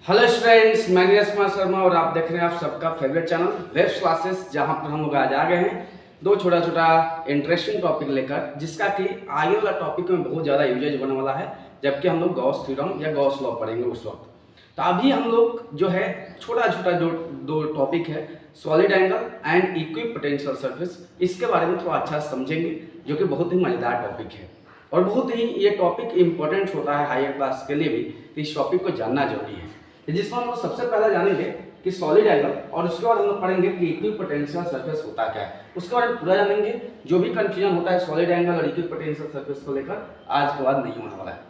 Hello students, मैं नीरज कुमार शर्मा और आप देख रहे हैं आप सबका फेवरेट चैनल वेब्स क्लासेस, जहां पर हम लोग आज आ गए हैं दो छोटा छोटा इंटरेस्टिंग टॉपिक लेकर, जिसका कि आगे वाला टॉपिक में बहुत ज़्यादा यूजेज होने वाला है। जबकि हम लोग गॉस थ्योरम या गॉस लॉ पढ़ेंगे उस वक्त। तो अभी हम लोग जो है छोटा छोटा जो दो टॉपिक है, solid angle and equipotential surface, इसके बारे में थोड़ा अच्छा समझेंगे, जो कि बहुत ही मज़ेदार टॉपिक है और बहुत ही ये टॉपिक इंपॉर्टेंट होता है हायर क्लास के लिए भी। तो इस टॉपिक को जानना जरूरी है, जिसमें हम लोग सबसे पहले जानेंगे कि सॉलिड एंगल, और उसके बाद हम लोग पढ़ेंगे कि इक्विपोटेंशियल सरफेस होता क्या है। उसके बारे में पूरा जानेंगे। जो भी कंफ्यूजन होता है सॉलिड एंगल और इक्विपोटेंशियल सरफेस को लेकर, आज के बाद नहीं होने वाला है।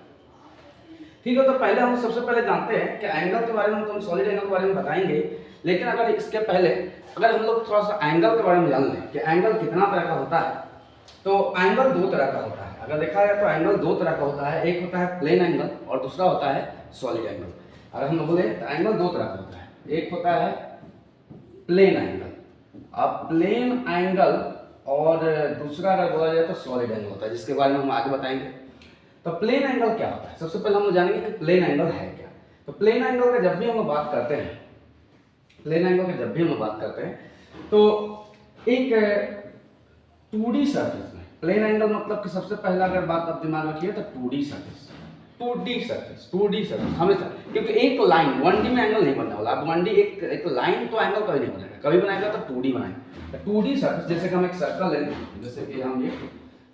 ठीक है, तो पहले हम सबसे पहले जानते हैं कि एंगल के बारे में, तो हम सॉलिड एंगल के बारे में बताएंगे, लेकिन अगर इसके पहले अगर हम लोग थोड़ा सा एंगल के बारे में जान लें कि एंगल कितना तरह का होता है। तो एंगल दो तरह का होता है। अगर देखा जाए तो एंगल दो तरह का होता है, एक होता है प्लेन एंगल और दूसरा होता है सॉलिड एंगल। अगर हम बोले तो एंगल दो तरह का होता है, एक होता है प्लेन एंगल, अब प्लेन एंगल, और दूसरा अगर बोला जाए तो सॉलिड एंगल होता है, जिसके बारे में हम आगे बताएंगे। तो प्लेन एंगल क्या होता है, सबसे पहले हम लोग जानेंगे कि प्लेन एंगल है क्या। तो प्लेन एंगल का जब भी हम बात करते हैं, प्लेन एंगल की जब भी हम बात करते हैं तो एक 2D सरफेस में प्लेन एंगल मतलब कि सबसे पहला अगर बात आप दिमाग रखिए तो 2D सरफेस, 2D सरफेस हमेशा, क्योंकि एक लाइन 1D में एंगल नहीं बनने वाला। अब 1D एक लाइन तो एंगल कभी नहीं बनेगा, कभी बनाएगा तो 2D बनाएगा। तो 2D सरफेस, जैसे कि हम एक सर्कल लेंगे, जैसे कि हम ये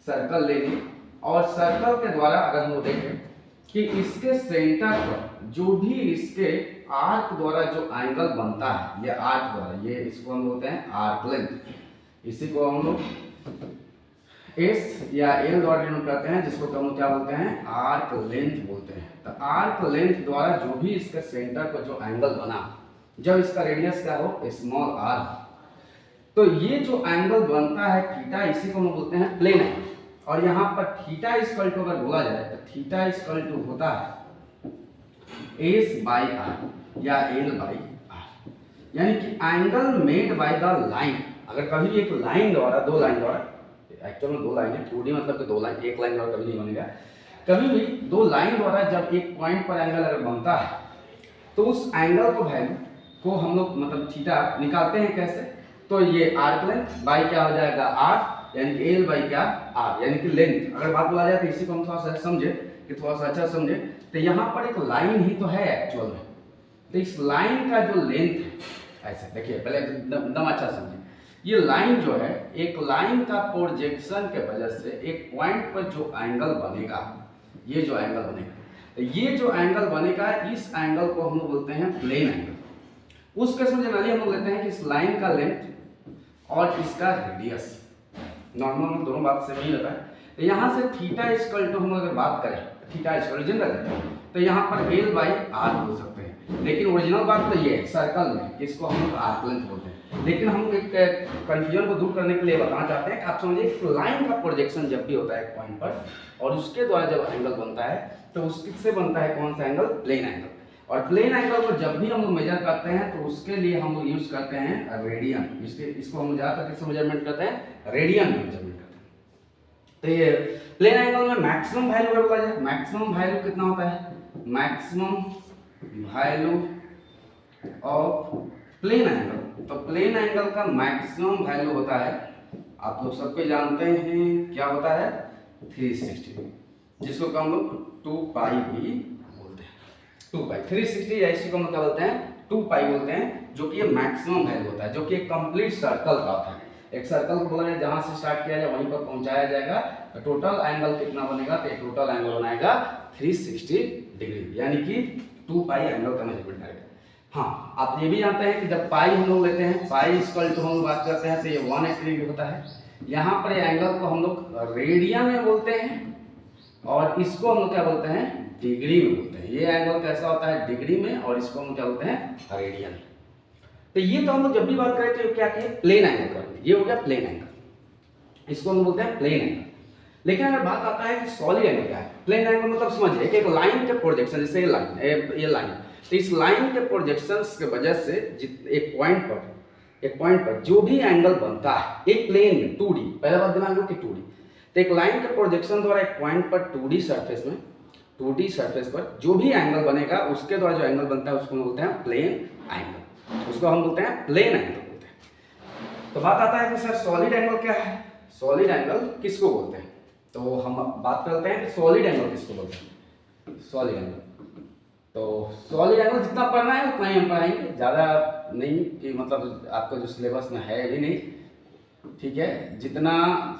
सर्कल लेंगे और सर्कल के द्वारा अगर हम देखें कि इसके सेंटर पर जो भी इसके आर्क द्वारा जो एंगल बनता है, ये आर्क द्वारा, ये इसको हम बोलते हैं आर्क लेंथ, इसी को हम लोग एस या एल द्वारा डिनोट करते हैं, जिसको हम क्या बोलते हैं, आर्क लेंथ बोलते हैं। तो आर्क लेंथ द्वारा जो भी इसके सेंटर पर जो एंगल बना, जब इसका रेडियस क्या हो, स्मॉल आर, तो ये जो एंगल बनता है थीटा, इसी को हम बोलते हैं प्लेन एंगल। और यहाँ पर थीटा इक्वल टू अगर बोला जाए तो थीटा इक्वल टू होता है एस बाई आर या एल बाई आर, यानी कि angle made by the line. अगर कभी एक लाइन द्वारा, दो लाइन द्वारा, एक्चुअल में दो लाइन है, 2D मतलब कि दो लाइन, एक लाइन द्वारा कभी नहीं बनेगा। कभी भी दो लाइन द्वारा जब एक पॉइंट पर एंगल अगर बनता है तो उस एंगल को वैल्यू को हम लोग मतलब थीटा निकालते हैं कैसे, तो ये आर्क लेंथ बाई क्या हो जाएगा आर, यानी कि एल बाई क्या आर, यानी कि लेंथ। अगर बात बोला जाए तो इसी को हम थोड़ा सा समझे कि थोड़ा सा अच्छा समझे, तो यहाँ पर एक लाइन ही तो है एक्चुअल में। तो इस लाइन का जो लेंथ है, ऐसे देखिए पहले एकदम अच्छा समझे, ये लाइन जो है, एक लाइन का प्रोजेक्शन के वजह से एक पॉइंट पर जो एंगल बनेगा, ये जो एंगल बनेगा, ये जो एंगल बनेगा, इस एंगल को हम लोग बोलते हैं प्लेन एंगल। उस केस में जनरली हम लोग लेते हैं कि इस लाइन का लेंथ और इसका रेडियस, नॉर्मल दोनों बात सेम ही रहता है। तो यहाँ से थीटा इक्वल टू हम अगर बात करें, थीटा इक्वल टू जनरल, तो यहाँ पर एल बाई आर बोल सकते हैं, लेकिन ओरिजिनल बात तो ये है सर्कल में, इसको हम लोग आर्क लेंथ बोलते हैं। लेकिन हम एक कंफ्यूजन को दूर करने के लिए बताना चाहते हैं कि आप समझिए कि लाइन का प्रोजेक्शन जब भी होता है एक पॉइंट पर और उसके द्वारा जब एंगल बनता है तो उससे बनता है कौन सा एंगल, प्लेन एंगल। और प्लेन एंगल को जब भी हम लोग मेजर करते हैं तो उसके लिए हम लोग यूज करते हैं रेडियन। इसको हम ज़्यादातर किससे मेजरमेंट करते हैं, रेडियन में मेजरमेंट करते हैं। तो ये प्लेन एंगल में मैक्सिमम वैल्यू अगर बोला जाए, मैक्सिमम वैल्यू कितना होता है, maximum value of plane angle, तो प्लेन एंगल का मैक्सिमम वैल्यू होता है, आप लोग सबके जानते हैं क्या होता है, 360, जिसको हम लोग 2 पाई भी बोलते हैं। 2 पाई 360 या इसी को हम क्या बोलते हैं, 2 पाई बोलते हैं, जो कि ये मैक्सिमम वैल्यू होता है, जो कि एक कंप्लीट सर्कल का होता है। एक सर्कल को बोला जाए जहां से स्टार्ट किया जाए वहीं पर पहुंचाया जाएगा, तो टोटल एंगल कितना बनेगा, तो टोटल एंगल बनाएगा 360 डिग्री, यानी कि 2 पाई एंगल का मेजरमेंट करेगा। हाँ, आप ये भी जानते हैं कि जब पाई हम लोग लेते हैं, पाई इक्वल टू हम बात करते हैं तो ये 180 डिग्री होता है। यहाँ पर ये एंगल को हम लोग रेडियन में बोलते हैं और इसको हम लोग क्या बोलते हैं, डिग्री में बोलते हैं। ये एंगल कैसा होता है, डिग्री में, और इसको हम क्या बोलते हैं, रेडियन। तो ये तो हम लोग जब भी बात करें तो क्या किए, प्लेन एंगल करेंगे, ये हो गया प्लेन एंगल, इसको हम बोलते हैं प्लेन एंगल। लेकिन अगर बात आता है कि सॉलिड एंगल क्या है, प्लेन एंगल मतलब समझिए कि एक लाइन के प्रोजेक्शन, जैसे ये लाइन, तो इस लाइन के प्रोजेक्शंस के वजह से एक पॉइंट पर जो भी एंगल बनता है एक प्लेन में 2D, पहला बात दिमाग में कि 2D, तो एक लाइन के प्रोजेक्शन द्वारा एक पॉइंट पर 2D सरफेस में 2D सरफेस पर जो भी एंगल बनेगा उसके द्वारा जो एंगल बनता है उसको हम बोलते हैं प्लेन एंगल, उसको हम बोलते हैं प्लेन एंगल बोलते हैं। तो बात आता है कि सर सॉलिड एंगल क्या है, सॉलिड एंगल किसको बोलते हैं? तो हम बात करते हैं कि सॉलिड एंगल किसको बोलते हैं। सॉलिड एंगल, तो सॉलिड एंगल जितना पढ़ना है उतना ही हम पढ़ाएंगे, ज़्यादा नहीं कि मतलब आपको जो सिलेबस में है भी नहीं, ठीक है, जितना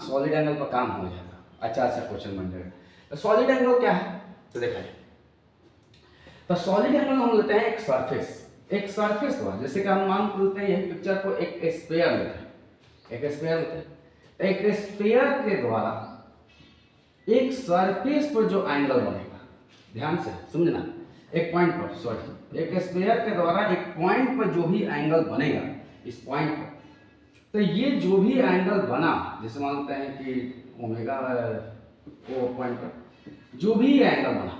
सॉलिड एंगल पर काम हो जाएगा अच्छा अच्छा क्वेश्चन बन जाएगा। तो सॉलिड एंगल क्या है तो देखा जाए, तो सॉलिड एंगल हम लेते हैं एक सरफेस द्वारा, जैसे कि हम मान लेते हैं यही पिक्चर को एक स्फीयर लेते हैं, एक स्फीयर लेते हैं, तो एक स्फीयर के द्वारा एक सरफेस पर जो एंगल बनेगा, ध्यान से समझना, एक पॉइंट पर, सॉरी, एक स्फीयर के द्वारा एक पॉइंट पर जो भी एंगल बनेगा, इस पॉइंट पर, तो ये जो भी एंगल बना, जैसे मानते हैं कि ओमेगा वो पॉइंट पर जो भी एंगल बना,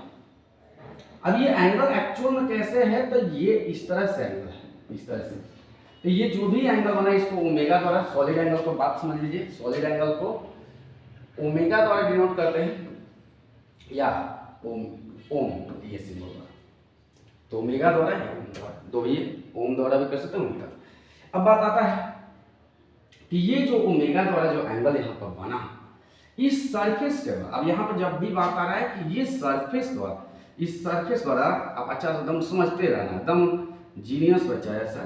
अब ये एंगल एक्चुअल में कैसे है, तो ये इस तरह से एंगल है, इस तरह से, तो ये जो भी एंगल बना इसको ओमेगा द्वारा, सॉलिड एंगल को बात समझ लीजिए, सॉलिड एंगल को ओमेगा द्वारा डिनोट करते हैं, या ओम ये सिंबल द्वारा, तो ओमेगा द्वारा या ओम द्वारा, दो भी ओम द्वारा भी कर सकते हैं, ओमेगा। अब बात आता है कि ये जो ओमेगा द्वारा जो एंगल यहाँ पर बना इस सरफेस के द्वारा, अब यहाँ पर जब भी बात आ रहा है कि ये सरफेस द्वारा, इस सरफेस द्वारा, आप अच्छा एकदम समझते रहना, एकदम जीनियस बच्चा है सर,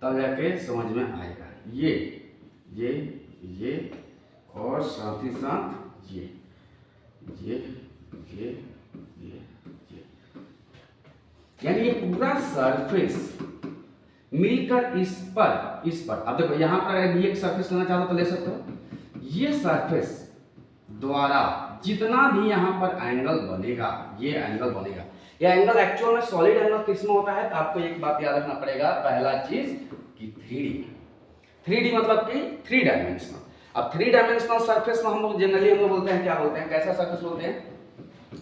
तब जाके समझ में आएगा, ये और साथ ही साथ ये यानी ये पूरा सरफेस मिलकर इस पर, अब देखो यहाँ पर भी एक सरफेस लेना चाहो तो ले सकते हो, ये सरफेस द्वारा जितना भी यहाँ पर एंगल बनेगा, ये एंगल बनेगा, ये एंगल एक्चुअल में सॉलिड एंगल किस में होता है, तो आपको एक बात याद रखना पड़ेगा, पहला चीज कि 3D मतलब कि 3 डायमेंशनल। अब 3 डायमेंशनल सरफेस में हम लोग जनरली हम लोग बोलते हैं, क्या बोलते हैं, कैसा सरफेस बोलते हैं,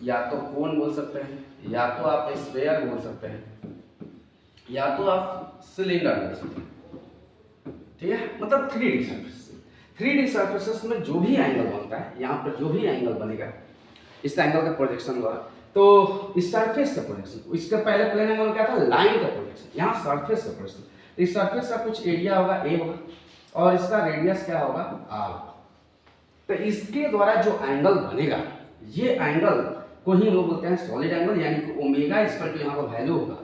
या तो कोन बोल सकते हैं, या तो आप स्फीयर बोल सकते हैं, या तो आप सिलेंडर बोल सकते हैं, ठीक है, मतलब 3D सरफेस। 3D सरफेसेस में जो भी एंगल बनता है, यहाँ पर जो भी एंगल बनेगा इस एंगल का प्रोजेक्शन द्वारा, तो इस सरफेस का प्रोजेक्शन, इसका पहले प्लेन एंगल क्या था, लाइन का प्रोजेक्शन, यहाँ सरफेस का प्रोजेक्शन, तो इस सरफेस का कुछ एरिया होगा ए होगा और इसका रेडियस क्या होगा आर, तो इसके द्वारा जो एंगल बनेगा, ये एंगल को ही लोग बोलते हैं सॉलिड एंगल, यानी कि ओमेगा इक्वल टू यहाँ पर वैल्यू होगा,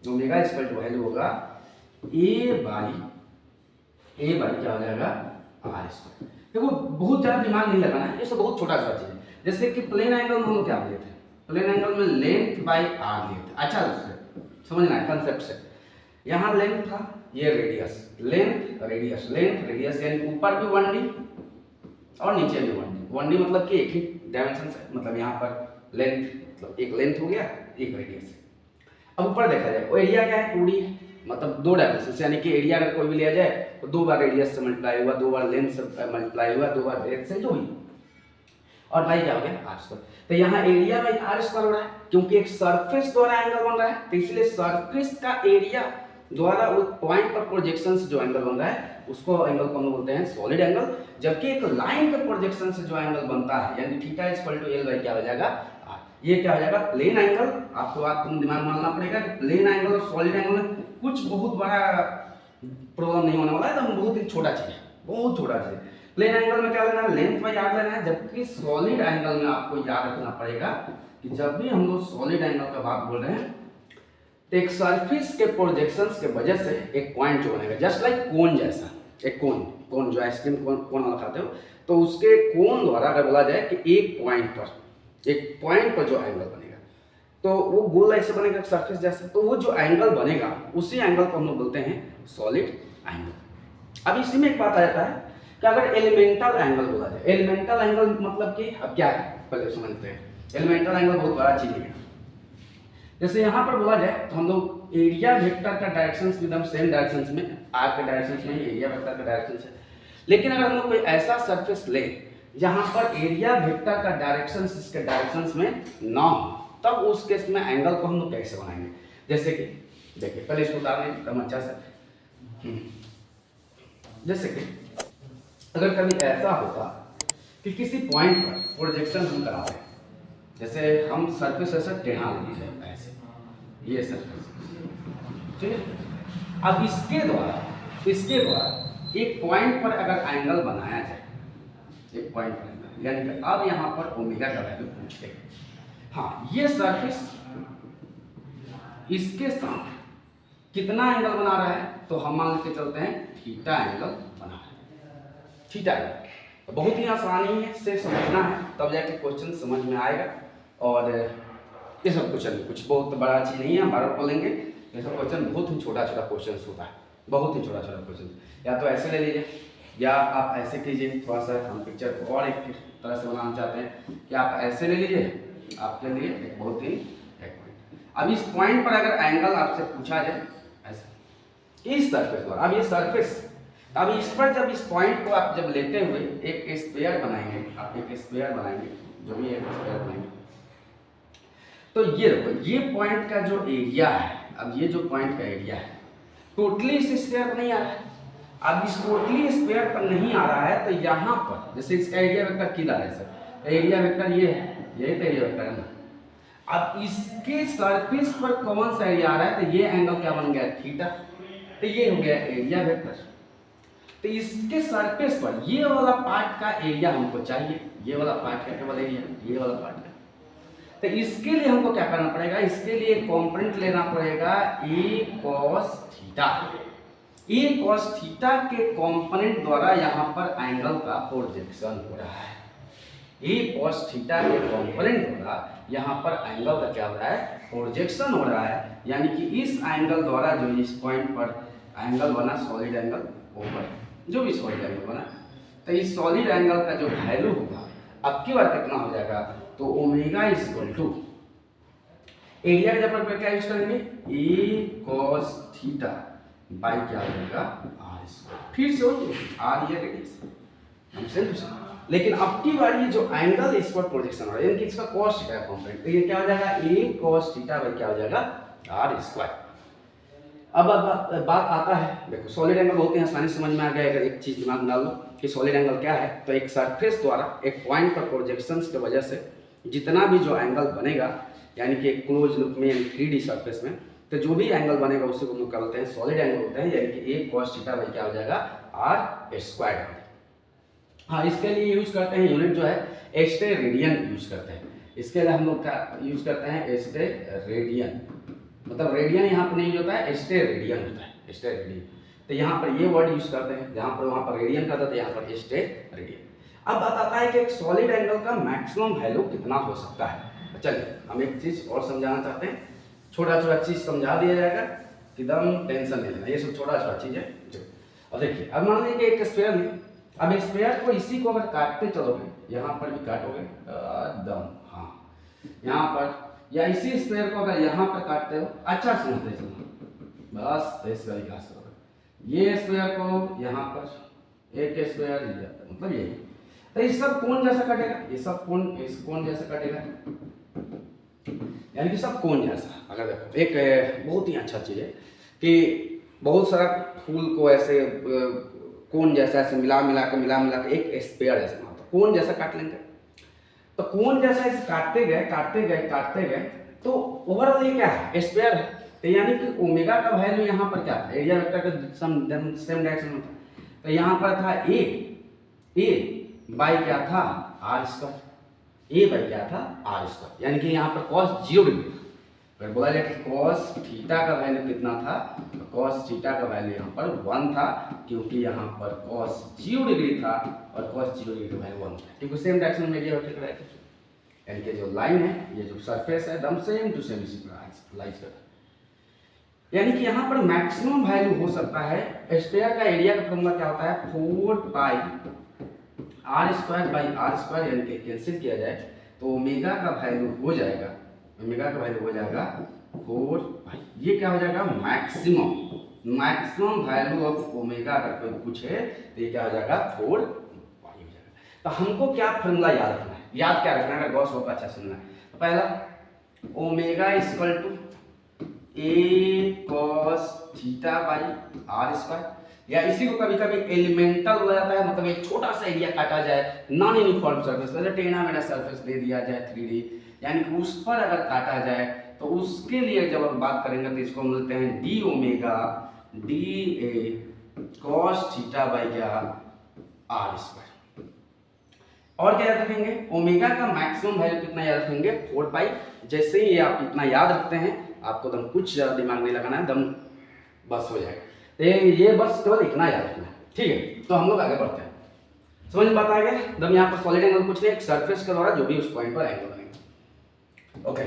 ओमेगा इक्वल टू वैल्यू होगा ए बाई क्या हो जाएगा आर स्क्वायर। देखो बहुत ज्यादा दिमाग नहीं लगाना है, ये सब बहुत छोटा सा चीज है, जैसे कि प्लेन एंगल में हम लोग क्या लिए थे, प्लेन एंगल में लेंथ बाई आर लिए थे, अच्छा दोस्तों समझना है कंसेप्ट से, यहाँ लेंथ था, ये रेडियस, लेंथ रेडियस यानी ऊपर भी 1D और नीचे भी 1D मतलब कि एक ही डायमेंशन से, मतलब यहाँ पर लेंथ मतलब एक लेंथ हो गया, एक रेडियस है। अब ऊपर देखा जाए वो एरिया क्या है, 2D मतलब 2 डायमेंशन, यानी कि एरिया अगर कोई भी लिया जाए तो 2 बार रेडियस से मल्टीप्लाई हुआ, 2 बार लेंथ से मल्टीप्लाई हुआ, 2 बार ब्रेथ से, जो भी, और बाई क्या हो गया आर स्क्वायर। तो यहाँ एरिया बाई आर स्क्वायर हो रहा है, क्योंकि एक सरफेस द्वारा एंगल बन रहा है, तो इसलिए सरफेस का एरिया द्वारा उस पॉइंट पर प्रोजेक्शन से जो एंगल बन रहा है उसको एंगल को हम बोलते हैं सॉलिड एंगल, जबकि एक लाइन के प्रोजेक्शन से जो एंगल बनता है, यानी theta equal to L by क्या हो जाएगा आर, ये क्या हो जाएगा प्लेन एंगल। आपको बात दिमाग में मानना पड़ेगा कि प्लेन एंगल और सॉलिड एंगल में कुछ बहुत बड़ा प्रॉब्लम नहीं होने वाला है, तो बहुत ही छोटा चीज है, बहुत छोटा चीज है। प्लेन एंगल में क्या लेना है, लेंथ बाई आर लेना है, जबकि सॉलिड एंगल में आपको याद रखना पड़ेगा कि जब भी हम लोग सॉलिड एंगल का बात बोल रहे हैं तो एक सरफेस के प्रोजेक्शंस के वजह से एक पॉइंट जो बनेगा, जस्ट लाइक कोन जैसा, एक कोन जो आइसक्रीम कोन वाला खाते हो, तो उसके कोन द्वारा अगर बोला जाए कि एक पॉइंट पर जो एंगल बनेगा तो वो गोल ऐसे बनेगा सरफेस जैसा, तो वो जो एंगल बनेगा उसी एंगल को हम लोग बोलते हैं सॉलिड एंगल। अब इसी में एक बात आ जाता है कि अगर एलिमेंटल एंगल बोला जाए, एलिमेंटल एंगल मतलब कि अब क्या है पहले समझते हैं। एलिमेंटल एंगल बहुत बड़ा चीज है, जैसे यहाँ पर बोला जाए तो हम लोग एरिया वेक्टर का डायरेक्शन एकदम सेम डायरेक्शन में, आर के डायरेक्शन में एरिया वेक्टर का डायरेक्शन है, लेकिन अगर हम लोग कोई ऐसा सरफेस ले जहाँ पर एरिया वेक्टर का डायरेक्शन इसके डायरेक्शन में ना हो, तब उस केस में एंगल को हम लोग कैसे बनाएंगे। जैसे कि देखिए पहले इसको उतारने एकदम अच्छा से, जैसे कि अगर कभी ऐसा होता कि किसी पॉइंट पर प्रोजेक्शन हम करा रहे हैं, जैसे हम सरफेस ऐसा टेढ़ा लेंगे ऐसे, ये सरफेस, ठीक है। अब इसके द्वारा एक पॉइंट पर अगर एंगल बनाया जाए, एक पॉइंट पर एंगल, यानी कि अब यहाँ पर ओमेगा का वैल्यू पूछते हैं। हाँ, ये सरफेस इसके साथ कितना एंगल बना रहा है, तो हम मान के चलते हैं थीटा एंगल बना रहा है, थीटा एंगल। तो बहुत ही आसानी है से समझना है, तब जाके क्वेश्चन समझ में आएगा। और ये सब क्वेश्चन कुछ बहुत बड़ा चीज़ नहीं है, हम बार बार बोलेंगे, ये सब क्वेश्चन बहुत ही छोटा छोटा क्वेश्चन होता है, बहुत ही छोटा छोटा क्वेश्चन। या तो ऐसे ले लीजिए, या आप ऐसे कीजिए, थोड़ा सा हम पिक्चर को और एक तरह से बनाना चाहते हैं कि आप ऐसे ले लीजिए, आपके लिए एक बहुत ही एक पॉइंट। अब इस पॉइंट पर अगर एंगल आपसे पूछा जाए ऐसे, इस सरफेस पर, अब ये सरफेस, अब इस पर जब इस पॉइंट को आप जब लेते हुए एक स्क्वायर बनाएंगे, आप एक स्क्वायर बनाएंगे, जो भी एक स्क्वायर बनाएंगे, तो ये देखो, ये पॉइंट का जो एरिया है, अब ये जो पॉइंट का एरिया है टोटली इस स्क्वायर पर नहीं आ रहा है। अब इस टोटली स्क्वायर पर नहीं आ रहा है, तो यहाँ पर जैसे इसका एरिया वेक्टर किधर है सर, तो एरिया वेक्टर ये है, यही तो एरिया वेक्टर है ना। अब इसके सरफेस पर कौन सा एरिया आ रहा है, तो ये एंगल क्या बन गया, थीटा, तो ये हो गया एरिया वेक्टर। तो इसके सरफेस पर ये वाला पार्ट का एरिया हमको चाहिए, ये वाला पार्ट का केवल एरिया, ये वाला पार्ट का। तो इसके लिए हमको क्या करना पड़ेगा, इसके लिए कंपोनेंट लेना पड़ेगा a cos theta. a cos theta के कंपोनेंट द्वारा यहाँ पर एंगल का प्रोजेक्शन हो रहा है। a cos थीटा के कंपोनेंट द्वारा यहाँ पर एंगल का क्या हो रहा है, प्रोजेक्शन हो रहा है। यानी कि इस एंगल द्वारा जो इस पॉइंट पर एंगल बना, सॉलिड एंगल ऊपर जो भी सॉलिड एंगल बना, तो इस सॉलिड एंगल का जो वैल्यू होगा अब की बार कितना हो जाएगा, तो ओमेगा इक्वल टू एरिया के जब पर क्या यूज करेंगे, a cos थीटा बाई क्या हो जाएगा, r स्क्वायर। फिर से हो r ये रेडियस हम सेम टू सेम, लेकिन अब की बार ये जो एंगल इस पर प्रोजेक्शन हो रहा है, यानी कि इसका cos थीटा का कंपोनेंट, तो ये क्या हो जाएगा, a cos थीटा बाई क्या हो जाएगा, r स्क्वायर। अब बात आता है, देखो सॉलिड एंगल बहुत ही आसानी से समझ में आ गया। अगर एक चीज दिमाग में डाल लो कि सॉलिड एंगल क्या है, तो एक सरफेस द्वारा एक पॉइंट पर प्रोजेक्शंस की वजह से जितना भी जो एंगल बनेगा, यानी कि एक क्लोज लूप में 3D सरफेस में, तो जो भी एंगल बनेगा उसे हम लोग क्या बोलते हैं, सॉलिड एंगल होते हैं। यानी कि a cos थीटा बाई क्या हो जाएगा, r स्क्वायर। हाँ, इसके लिए यूज करते हैं यूनिट जो है स्टेरेडियन यूज करते हैं। इसके लिए हम लोग क्या यूज करते हैं, स्टेरेडियन, मतलब रेडियन यहाँ पर नहीं होता है, स्टेरेडियन होता है, स्टेरेडियन। तो यहाँ पर ये वर्ड यूज करते हैं, जहाँ पर वहाँ पर रेडियन करते थे, यहाँ पर स्टेरेडियन। अब बात आता है कि एक सॉलिड एंगल का मैक्सिमम वैल्यू कितना हो सकता है। चलिए हम एक चीज और समझाना चाहते हैं, छोटा छोटा चीज समझा दिया जाएगा, एकदम टेंशन नहीं लेना, ये सब छोटा छोटा चीज है। अब देखिए, अब मान लीजिए एक स्फीयर में, अब स्फीयर को इसी को अगर काटते चलोगे, यहाँ पर भी काटोगे एकदम, हाँ यहाँ पर, या इसी स्क्वायर को अगर यहाँ पर काटते हो, अच्छा समझते चलो, बस इस तरीका से होगा। ये स्क्वायर को यहाँ पर एक स्क्वायर मतलब ये, तो ये सब कोण जैसा कटेगा, ये सब कोण इस कोण जैसा कटेगा, यानी कि सब कोण जैसा। अगर देखो एक बहुत ही अच्छा चीज है कि बहुत सारा फूल को ऐसे कोण जैसा ऐसे मिला मिला के एक स्क्वायर ऐसा बनाता, कोण जैसा काट लेंगे। तो कोण जैसा इसे काटते गए तो ओवरऑल ये क्या है, स्क्वायर है। तो यानी कि ओमेगा का वैल्यू यहाँ पर क्या था, एरिया वेक्टर का सेम डायरेक्शन में था, तो यहाँ पर था a बाई क्या था, r स्क्वायर, a बाई क्या था, r स्क्वायर। यानी कि यहाँ पर cos 0 डिग्री था। अगर बोला जाए कि cos थीटा का वैल्यू कितना था, तो cos थीटा का वैल्यू यहाँ पर 1 था, क्योंकि यहाँ पर cos 0 डिग्री था और cos 0 डिग्री का वैल्यू 1 था, क्योंकि सेम डायरेक्शन में एरिया वेक्टर का, यानी कि जो लाइन है, ये जो सरफेस है, एकदम सेम टू सेम इसी पर लाइज करता है। यानी कि यहाँ पर मैक्सिमम वैल्यू हो सकता है, स्फीयर का एरिया का फॉर्मूला क्या होता है, 4 पाई r square by r square, यानी कि कैंसिल किया जाए तो ओमेगा का वैल्यू हो जाएगा, ओमेगा का वैल्यू हो जाएगा 4 पाई। ये क्या हो जाएगा, मैक्सिमम वैल्यू ऑफ ओमेगा। अगर कोई पूछे तो ये क्या हो जाएगा, 4 पाई हो जाएगा। तो हमको क्या फॉर्मूला याद रखना है, याद क्या रखना है, अगर गॉस होगा अच्छा सुनना है। तो पहला omega equal to a cos theta by r square, या इसी को कभी कभी एलिमेंटल बोला जाता है, मतलब एक छोटा सा एरिया काटा जाए नॉन यूनिफॉर्म सरफेस, मतलब टेढ़ा मेढ़ा सरफेस दे दिया जाए 3D, यानी कि उस पर अगर काटा जाए तो उसके लिए जब हम बात करेंगे तो इसको हम बोलते हैं D omega D A cos theta by क्या आर स्क्वायर। और क्या याद रखेंगे, ओमेगा का मैक्सिमम वैल्यू कितना याद रखेंगे 4 पाई। जैसे ही आप इतना याद रखते हैं आपको दम कुछ ज़्यादा दिमाग नहीं लगाना है, दम बस हो जाएगा। तो ये बस केवल इतना याद रखना है, ठीक है। तो हम लोग आगे बढ़ते हैं, समझ में बात आ गया। दम यहाँ पर सॉलिड एंगल कुछ नहीं, एक सरफेस के द्वारा जो भी उस पॉइंट पर एंगल बनेगा। ओके,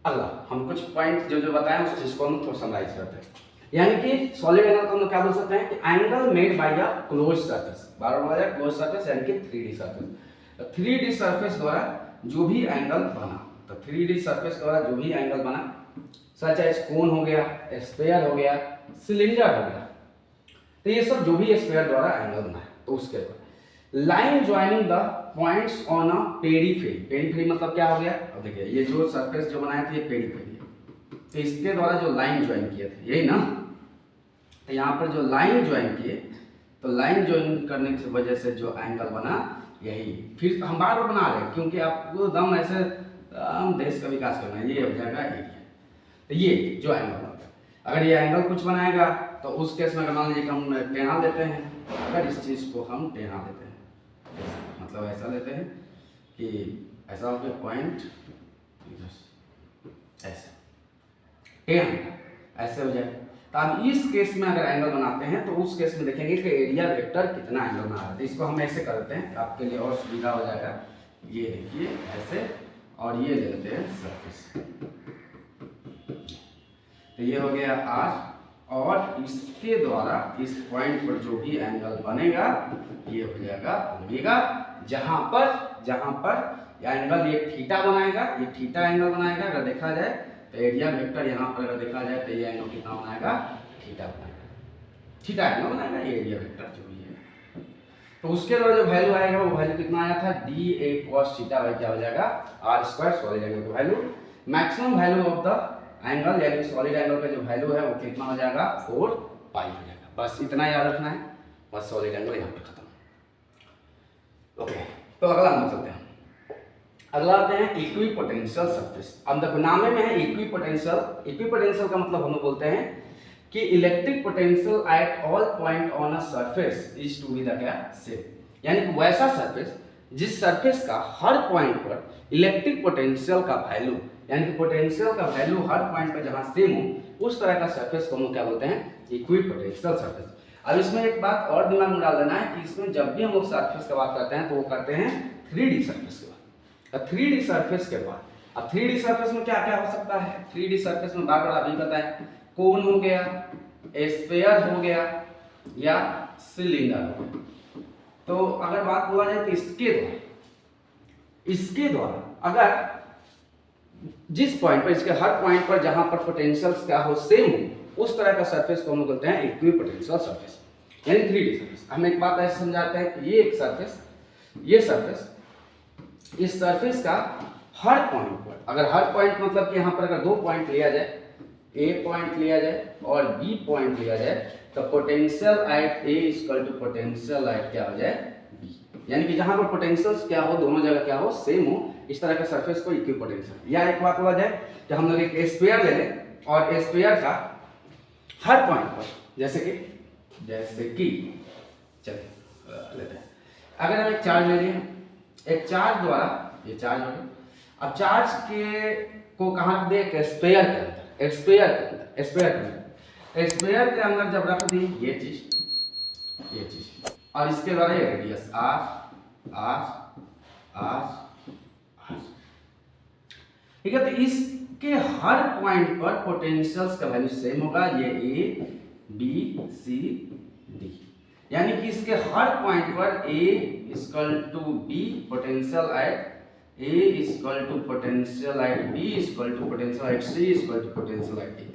अगला हम कुछ पॉइंट जो बताएं उस चीज को हम थोड़ा समराइज करते हैं। यानी कि सॉलिड एंगल को हम क्या बोल सकते हैं कि angle made by a close surface, bar bar close surface यानी कि 3D सरफेस। 3D सरफेस द्वारा जो भी एंगल बना, तो 3D सरफेस द्वारा जो भी एंगल बना, सच एज कोन हो गया, स्फीयर हो गया, सिलेंडर हो गया, तो ये सब जो भी स्फीयर द्वारा एंगल बना है तो उसके द्वारा line joining the points on a periphery. Periphery मतलब क्या हो गया, अब देखिए ये जो सरफेस जो बनाया था ये पेरीफेरी है, तो इसके द्वारा जो लाइन ज्वाइन किए थे यही ना, तो यहाँ पर जो लाइन ज्वाइन किए तो लाइन ज्वाइन करने की वजह से जो एंगल बना यही। फिर हम बार बार बना रहे हैं क्योंकि आपको दम ऐसे देश का विकास करना है, ये हो जाएगा एरिया। तो ये जो एंगल बनता है, अगर ये एंगल कुछ बनाएगा तो उस केस में मान लीजिए कि हम टेढ़ा लेते हैं, अगर इस चीज़ को हम टेढ़ा लेते हैं, मतलब ऐसा लेते हैं कि ऐसा हो गया पॉइंट, ऐसे टेढ़ा ऐसे हो जाए। तो अब इस केस में अगर एंगल बनाते हैं तो उस केस में देखेंगे कि एरिया वेक्टर कितना एंगल बना रहा है। तो इसको हम ऐसे करते हैं, आपके लिए और सुविधा हो जाएगा। ये देखिए ऐसे, और ये ले लेते हैं सरफेस, तो ये हो गया आर, और इसके द्वारा इस पॉइंट पर जो भी एंगल बनेगा ये हो जाएगा ओमेगा। जहां पर एंगल ये थीटा बनाएगा, ये थीटा एंगल बनाएगा। अगर देखा जाए तो एरिया वेक्टर यहाँ पर अगर देखा जाए तो ये एंगल कितना बनाएगा, थीटा बनाएगा, थीटा एंगल बनाएगा ये एरिया वेक्टर जो भी है। तो उसके द्वारा जो वैल्यू आएगा वो वैल्यू कितना आया था, D A cos theta by क्या हो जाएगा आर स्क्वायर। सॉलिड एंगल का value, maximum value of the angle यानी सॉलिड एंगल का जो वैल्यू है वो कितना हो जाएगा 4 पाई हो जाएगा। बस इतना याद रखना है, बस सॉलिड एंगल यहाँ पे खत्म। ओके, तो अगला हम चलते हैं। अगला आते हैं इक्विपोटेंशियल सरफेस। अब देखो नाम में है इक्विपोटेंशियल। इक्विपोटेंशियल का मतलब हम लोग बोलते हैं कि electric potential at all point on a surface is to be the क्या सेम। यानी कि वैसा सरफेस जिस सरफेस का हर पॉइंट पर इलेक्ट्रिक पोटेंशियल का वैल्यू, यानी कि पोटेंशियल का वैल्यू हर पॉइंट पर जहां सेम हो उस तरह का सरफेस को हम क्या बोलते हैं, इक्विपोटेंशियल सरफेस। अब इसमें एक बात और दिमाग में डाल देना है कि इसमें जब भी हम लोग सरफेस की बात करते हैं तो वो करते हैं 3D सरफेस के बाद। 3D सरफेस के बाद, अब 3D सरफेस में क्या क्या हो सकता है, 3D सरफेस में बार बार अभी बताएं, कोन हो गया, स्फीयर हो गया, या सिलेंडर हो गया। तो अगर बात बोला जाए तो इसके द्वारा अगर जिस पॉइंट पर, इसके हर पॉइंट पर जहां पर पोटेंशियल्स क्या हो सेम हो उस तरह का सरफेस को हम बोलते हैं इक्विपोटेंशियल सरफेस, यानी 3D सरफेस। हम एक बात ऐसे समझाते हैं कि ये एक सरफेस, ये सरफेस, इस सरफेस का हर पॉइंट पर, अगर हर पॉइंट मतलब कि यहाँ पर अगर 2 पॉइंट लिया जाए, ए पॉइंट लिया जाए और बी पॉइंट लिया जाए, तो potential at A equal to potential at क्या हो जाए बी। यानी कि जहां पर पोटेंशियल्स क्या हो, दोनों जगह क्या हो सेम हो, इस तरह के सरफेस को इक्विपोटेंशियल। या एक बात बोला जाए कि हम लोग एक स्फीयर ले लें और स्फीयर का हर पॉइंट पर, जैसे कि चलिए लेते हैं, अगर हम एक चार्ज ले लिए, एक चार्ज द्वारा ये चार्ज हो गया, अब चार्ज के को कहाँ रख दे, स्फीयर के अंदर, स्फीयर के अंदर जब रख दी ये चीज और इसके द्वारा ये रेडियस आर, ठीक है। तो इसके हर पॉइंट पर पोटेंशियल्स का वैल्यू सेम होगा, ये ए बी सी डी, यानी कि इसके हर पॉइंट पर A equal to B potential at A equal to potential at B equal to potential at C equal to potential at D,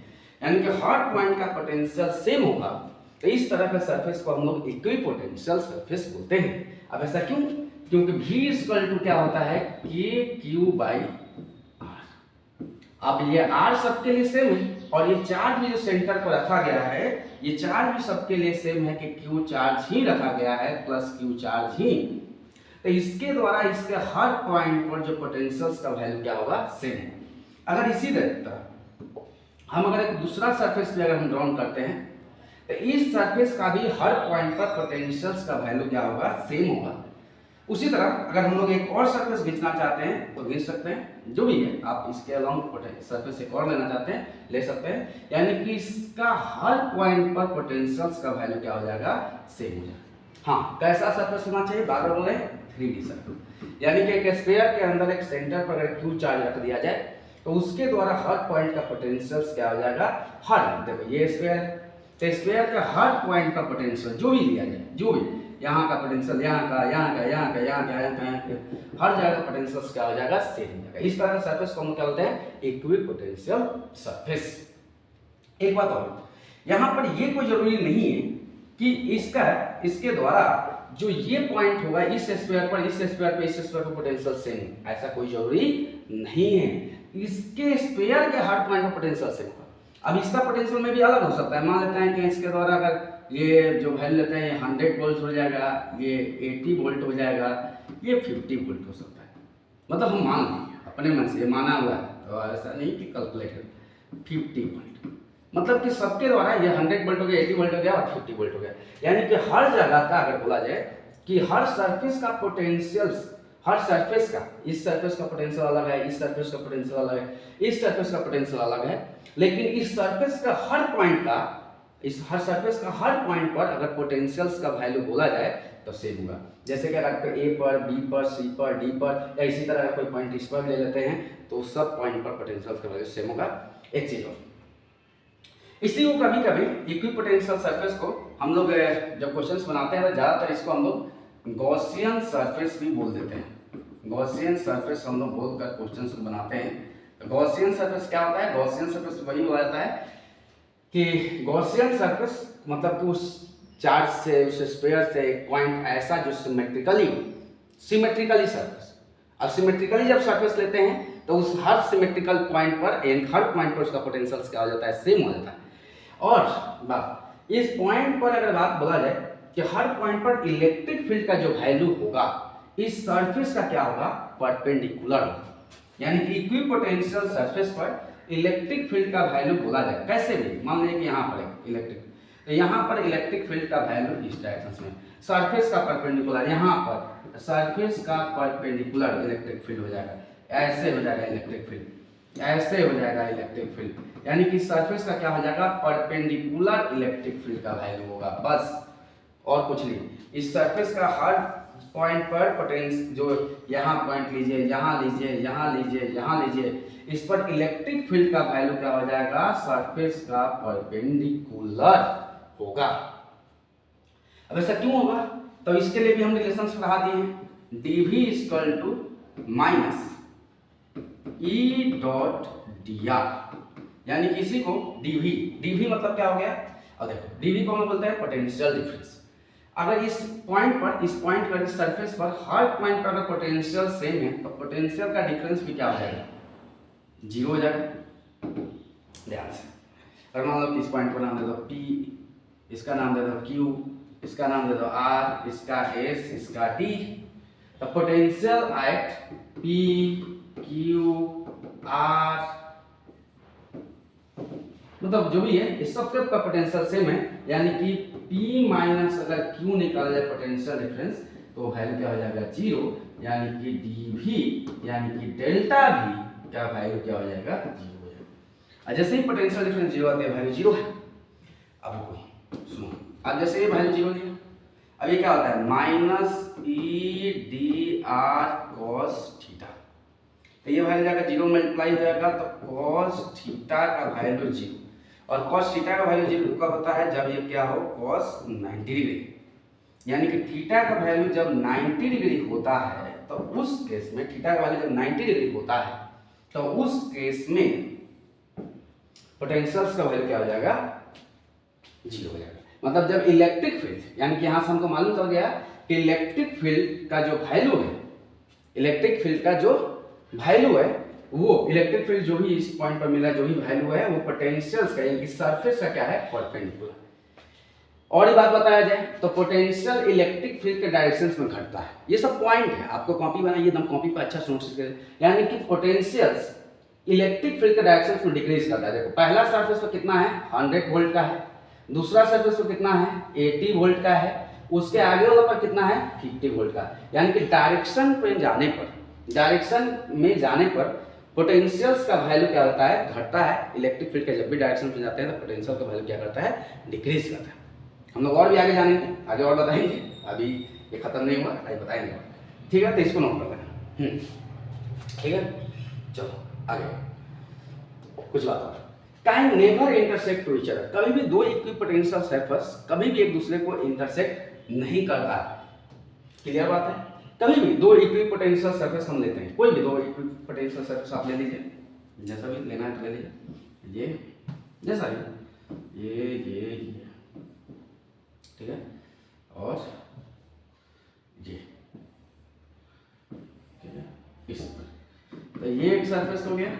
यानी कि हर पॉइंट का पोटेंशियल सेम होगा। तो इस तरह का सरफेस को हम लोग इक्विपोटेंशियल सरफेस बोलते हैं। अब ऐसा क्यों, क्योंकि V इक्वल टू क्या होता है, के क्यू बाई आर। अब ये आर सबके लिए सेम है और ये चार्ज भी जो सेंटर पर रखा गया है, ये चार्ज भी सबके लिए सेम है कि क्यू चार्ज ही रखा गया है प्लस क्यू चार्ज ही। तो इसके द्वारा इसके हर पॉइंट पर जो पोटेंशियल्स का वैल्यू क्या होगा, सेम होगा। अगर इसी तरह हम अगर एक दूसरा सरफेस भी अगर हम ड्रॉ करते हैं तो इस सरफेस का भी हर पॉइंट पर पोटेंशियल्स का वैल्यू क्या होगा, सेम होगा। उसी तरह अगर हम लोग एक और सरफेस खींचना चाहते हैं तो खींच सकते हैं, जो भी है आप इसके अलाउंग सरफेस एक और लेना चाहते हैं ले सकते हैं, यानी कि इसका हर पॉइंट पर पोटेंशियल्स का वैल्यू क्या हो जाएगा, सेम हो जाएगा। हाँ, कैसा सरफेस होना चाहिए, बार बार बोले 3D सर्फेस, यानी कि एक स्फीयर के अंदर एक सेंटर पर अगर Q चार्ज रख दिया जाए तो उसके द्वारा हर पॉइंट का पोटेंशियल्स क्या हो जाएगा, हर देखो ये स्फीयर है तो स्फीयर का हर पॉइंट का पोटेंशियल जो भी लिया जाए, जो भी यहाँ का पोटेंशियल, यहाँ का, यहाँ का, यहाँ का, यहाँ का, यहाँ का, हर जगह पोटेंशियल्स क्या हो जाएगा, सेम हो जाएगा। इस तरह का सरफेस को हम क्या बोलते हैं, इक्विपोटेंशियल सरफेस। एक बात और, यहाँ पर ये कोई जरूरी नहीं है कि इसके द्वारा जो ये पॉइंट होगा इस स्फीयर पर, इस स्फीयर पे, इस स्फीयर पर पोटेंशियल सेम, ऐसा कोई जरूरी नहीं है। इसके स्फीयर के हर पॉइंट पर पोटेंशियल सेम होगा। अब इसका पोटेंशियल में भी अलग हो सकता है। मान लेते हैं कि इसके द्वारा अगर ये जो वैल्यू लेते हैं 100 वोल्ट हो जाएगा, ये 80 वोल्ट हो जाएगा, ये 50 वोल्ट हो सकता है। मतलब हम मान लेंगे अपने मन से, ये माना हुआ है, तो ऐसा नहीं कि कैलकुलेटेड 50 वोल्ट, मतलब कि सबके द्वारा ये 100 वोल्ट हो गया, 80 वोल्ट हो गया और 50 वोल्ट हो गया। यानी कि हर जगह का अगर बोला जाए कि हर सरफेस का पोटेंशियल्स, हर सरफेस का, इस सरफेस का पोटेंशियल अलग है, इस सरफेस का पोटेंशियल अलग है, इस सरफेस का पोटेंशियल अलग है, लेकिन इस सरफेस का हर पॉइंट का, इस हर सरफेस का हर पॉइंट पर अगर पोटेंशियल्स का वैल्यू बोला जाए तो सेम होगा। जैसे कि अगर ए पर, बी पर, सी पर, डी पर, या इसी तरह कोई पॉइंट इस पर ले लेते हैं तो सब पॉइंट पर पोटेंशियल्स का वैल्यू सेम होगा। एक चीज और, इसी को कभी कभी इक्विपोटेंशियल सरफेस को हम लोग जब क्वेश्चंस बनाते हैं तो ज़्यादातर इसको हम लोग गॉसियन सरफेस भी बोल देते हैं। गॉसियन सरफेस हम लोग बोलकर क्वेश्चंस बनाते हैं। तो गॉसियन सरफेस क्या होता है, गॉसियन सरफेस वही बोला जाता है कि गॉसियन सरफेस मतलब कि उस चार्ज से, उस स्फीयर से एक पॉइंट ऐसा जो सिमेट्रिकली सरफेस। अब सिमेट्रिकली जब सरफेस लेते हैं तो उस हर सिमेट्रिकल पॉइंट पर, हर पॉइंट पर उसका पोटेंशियल क्या हो जाता है, सेम हो जाता है। और बात इस पॉइंट पर अगर बात बोला जाए कि हर पॉइंट पर इलेक्ट्रिक फील्ड का जो वैल्यू होगा इस सरफेस का क्या होगा, परपेंडिकुलर होगा। यानी कि इक्विपोटेंशियल सरफेस पर इलेक्ट्रिक फील्ड का वैल्यू बोला जाए कैसे भी, मान लीजिए कि यहाँ पर इलेक्ट्रिक, तो यहाँ पर इलेक्ट्रिक फील्ड का वैल्यू इस डायरेक्शन में, सरफेस का परपेंडिकुलर, यहाँ पर सरफेस का परपेंडिकुलर इलेक्ट्रिक फील्ड हो जाएगा, ऐसे हो जाएगा इलेक्ट्रिक फील्ड, ऐसे हो जाएगा इलेक्ट्रिक फील्ड। यानी कि सरफेस का क्या हो जाएगा, परपेंडिकुलर इलेक्ट्रिक फील्ड का वैल्यू होगा, बस और कुछ नहीं। इस सरफेस का हर पॉइंट पर पोटेंशियल, जो यहाँ पॉइंट लीजिए, यहाँ लीजिए, यहाँ लीजिए, यहाँ लीजिए, इस पर इलेक्ट्रिक फील्ड का वैल्यू क्या हो जाएगा, सरफेस का परपेंडिकुलर होगा। अब ऐसा क्यों होगा, तो इसके लिए भी हम रिलेशंस पढ़ा दिए हैं, dv equal to minus E dot D R, यानी कि इसी को dv मतलब क्या हो गया, अब देखो dv को हम बोलते हैं पोटेंशियल डिफरेंस। अगर इस पॉइंट पर, इस सरफेस पर हर पॉइंट पर अगर पोटेंशियल सेम है तो पोटेंशियल का डिफरेंस भी क्या हो जाएगा, 0 हो जाएगा। ध्यान से, अगर मान लो कि इस पॉइंट को नाम दे दो P, इसका नाम दे दो Q, इसका नाम दे दो R, इसका S, इसका T, तो potential eight P, Q, R, मतलब जो भी है इस सब का पोटेंशियल सेम है। यानी कि P माइनस अगर Q निकाला जाए पोटेंशियल डिफरेंस तो वैल्यू क्या हो जाएगा, 0, यानी कि dV यानी कि डेल्टा V का वैल्यू क्या हो जाएगा, 0 हो जाएगा। जैसे ही पोटेंशियल डिफरेंस 0 आता है वैल्यू 0 है। अब सुनो, अब जैसे ये वैल्यू 0 लिया, अब ये क्या होता है, minus E D R cos theta, तो ये वैल्यू जाकर 0 मल्टीप्लाई हो जाएगा तो कॉस थीटा का वैल्यू 0, और कॉस थीटा का वैल्यू 0 कब होता है, जब ये क्या हो, कॉस 90 डिग्री, यानी कि थीटा का वैल्यू जब 90 डिग्री होता है तो उस केस में, थीटा का वैल्यू जब 90 डिग्री होता है तो उस केस में पोटेंशियल्स का वैल्यू क्या हो जाएगा, 0 हो जाएगा। मतलब जब इलेक्ट्रिक फील्ड, यानी कि यहाँ से हमको मालूम चल गया कि इलेक्ट्रिक फील्ड का जो वैल्यू है, इलेक्ट्रिक फील्ड का जो वैल्यू है, वो इलेक्ट्रिक फील्ड जो भी इस पॉइंट पर मिला, जो भी वैल्यू है वो पोटेंशियल्स का, यानी कि सरफेस का क्या है, परपेंडिकुलर। और ही बात बताया जाए तो पोटेंशियल इलेक्ट्रिक फील्ड के डायरेक्शन में घटता है। ये सब पॉइंट है, आपको कॉपी बनाइए, एकदम कॉपी पर अच्छा नोट कीजिए। यानी कि पोटेंशियल इलेक्ट्रिक फील्ड के डायरेक्शन में डिक्रीज करता है। देखो पहला सरफेस पर कितना है 100 वोल्ट का है, दूसरा सरफेस पर कितना है 80 वोल्ट का है, उसके आगे वाला पर कितना है 50 वोल्ट का। यानी कि डायरेक्शन में जाने पर पोटेंशियल्स का वैल्यू क्या होता है घटता है। इलेक्ट्रिक फील्ड के जब भी डायरेक्शन में जाते हैं तो पोटेंशियल का वैल्यू क्या करता है डिक्रीज करता है। हम लोग और भी आगे जानेंगे, आगे और बताएंगे, अभी ये खत्म नहीं हुआ, आगे बताएंगे और। ठीक है, तो इसको नोट कर लेना। ठीक है, चलो आगे कुछ बात और। Can never intersect to each other, कभी भी दो इक्विपोटेंशियल सरफेस कभी भी एक दूसरे को इंटरसेक्ट नहीं करता। क्लियर बात है? कभी भी दो इक्विपोटेंशियल सरफेस हम लेते हैं, कोई भी दो इक्विपोटेंशियल सरफेस आप ले लीजिए, जैसा भी लेना है तो ले लीजिए, ये जैसा भी ये ठीक है, और ये ठीक है, इस पर तो ये एक सरफेस हो गया